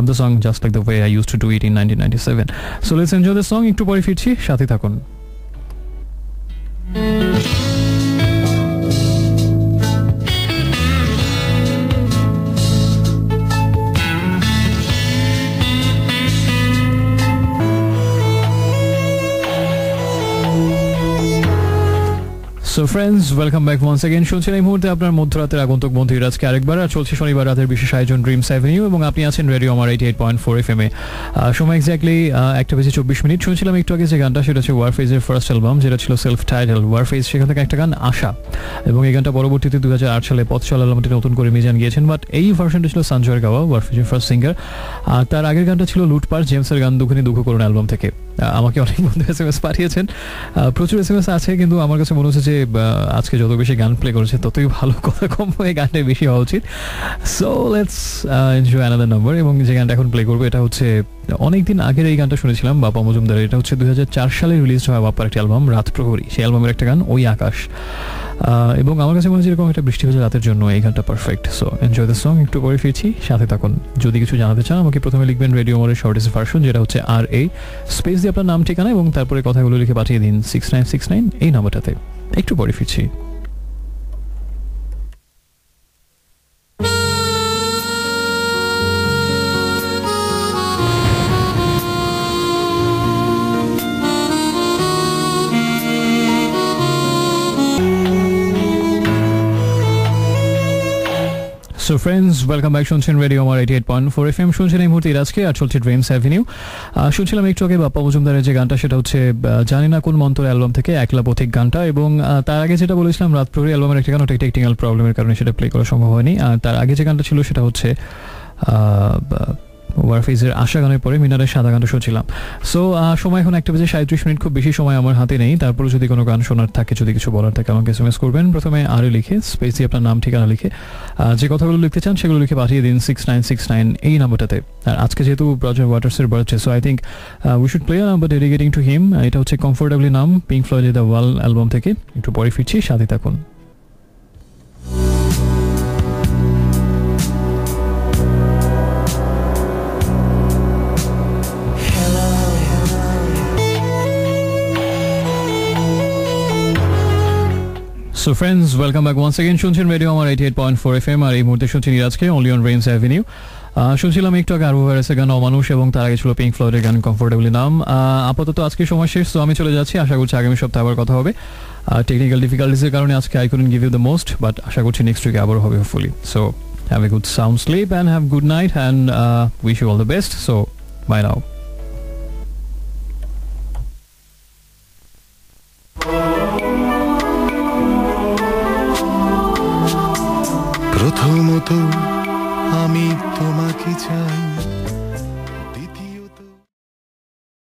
the song just like the way I used to do it in 1997। So let's enjoy the song. একটু পরে ফিরছি, সাথে থাকুন। So friends, welcome back once again. শুনছেন এই মুহূর্তে আপনার মধ্যরাতের আগন্তুক বন্ধু আজকে আরেকবার। আর চলছে শনিবার রাতের বিশেষ আয়োজন ড্রিমস অ্যাভিনিউ, এবং আপনি আছেন রেডিও আমার 88.4 FM এ। সময় এক্স্যাক্টলি 1:24। শুনছিলাম একটু আগে যে গানটা সেটা হচ্ছে ওয়ারফেজের ফার্স্ট অ্যালবাম, যেটা ছিল সেলফ টাইটেল ওয়ারফেজ, সেখান থেকে একটা গান আশা, এবং এই গানটা পরবর্তীতে 2008 সালে পথচল অ্যালবামটি নতুন করে মিজান গিয়েছেন, বাট এই ভার্সনটা ছিল সঞ্জয়ের গাওয়া, ওয়ারফেজের ফার্স্ট সিঙ্গার। আর তার আগের গানটা ছিল লুটপাট, জেমসের গান দুঃখিনী দুঃখ করুন অ্যালবাম থেকে। আমাকে অনেক বন্ধু এসএমএস পাঠিয়েছেন, প্রচুর এসএমএস আছে, কিন্তু আমার কাছে মনে হচ্ছে যে আজকে যত বেশি গান প্লে করেছে ততই ভালো, কথা কম হয়ে গানটাই বেশি হওয়া উচিত। So let's enjoy another number. এবং যে গানটা এখন প্লে করবো এটা হচ্ছে অনেকদিন আগের এই গানটা শুনেছিলাম বাপ্পা মজুমদার। এটা হচ্ছে 2004 সালে রিলিজ হয় বাপ্পার একটা অ্যালবাম রাত প্রহরী, সেই অ্যালবামের একটা গান ওই আকাশ। এবং আমার কাছে মনে হচ্ছে এরকম একটা বৃষ্টি হয়েছে রাতের জন্য এই গানটা perfect. So enjoy the song. একটু পরে ফিরছি, সাথে থাকুন। যদি কিছু জানাতে চান আমাকে প্রথমে লিখবেন রেডিও মোরের শর্টেস্ট ভার্সন, যেটা হচ্ছে RA স্পেস দিয়ে আপনার নাম ঠিকানা এবং তারপরে কথাগুলো লিখে পাঠিয়ে দিন 6969 এই নাম্বারটাতে। একটু পরে ফিরছি। So friends, welcome back. শুনছেন রেডিও আমার 88.4 FM। শুনছেন এই মুহূর্তে আজকে, আর চলছে ড্রিমস অ্যাভিনিউ। শুনছিলাম একটু আগে বাপ্পা মজুমদারের যে গানটা সেটা হচ্ছে জানি না কোন মন্ত্র অ্যালবাম থেকে একলা পথিক গানটা, এবং তার আগে যেটা বলেছিলাম রাত প্রহরী অ্যালবামের একটা গান, ওটা টেকনিক্যাল প্রবলেমের কারণে সেটা প্লে করা সম্ভব হয়নি। আর তার আগে যে গানটা ছিল সেটা হচ্ছে ওয়ারফেজের আশা গানের পরে মিনারের সাদা গানটা শুনছিলাম। সো সময় এখন 1:37, খুব বেশি সময় আমার হাতে নেই। তারপরে যদি কোনো গান শোনার থাকে, যদি কিছু বলার থাকে আমাকে এসএমএস করবেন, প্রথমে RA লিখে স্পেস দিয়ে আপনার নাম ঠিকানা লিখে যে কথাগুলো লিখতে চান সেগুলো লিখে পাঠিয়ে দিন 6969 এই নাম্বারটাতে। আর আজকে যেহেতু রজার ওয়াটার্সের birthday, so I think we should play a number dedicating to him. এটা হচ্ছে কমফোর্টেবলি নাম, পিঙ্ক ফ্লয়েডের দ্য ওয়াল অ্যালবাম থেকে। একটু পরে ফিরছি, সাথে থাকুন। So friends, welcome back once again. শুনছেন রেডিও আমার 88.4 FM, আর এই মুহূর্তে শুনছেন আজকে অনলি অন রেইনস অ্যাভিনিউ। শুনছিলাম একটু আগে আরবো ভাইরাসের গান অমানুষ, এবং তার আগে ছিল পিঙ্ক ফ্লয়েডের গান কমফোর্টেবলি নাম। আপাতত আজকে সময় শেষ, তো আমি চলে যাচ্ছি। আশা করছি আগামী সপ্তাহে আবার কথা হবে। টেকনিক্যাল ডিফিকাল্টিসের কারণে আজকে I couldn't give you the most, but আশা করছি নেক্সট উইকে আবার হবে hopefully. So have a good sound sleep and have good night and wish you all the best. So bye now. প্রথমত আমি তোমাকে চাই,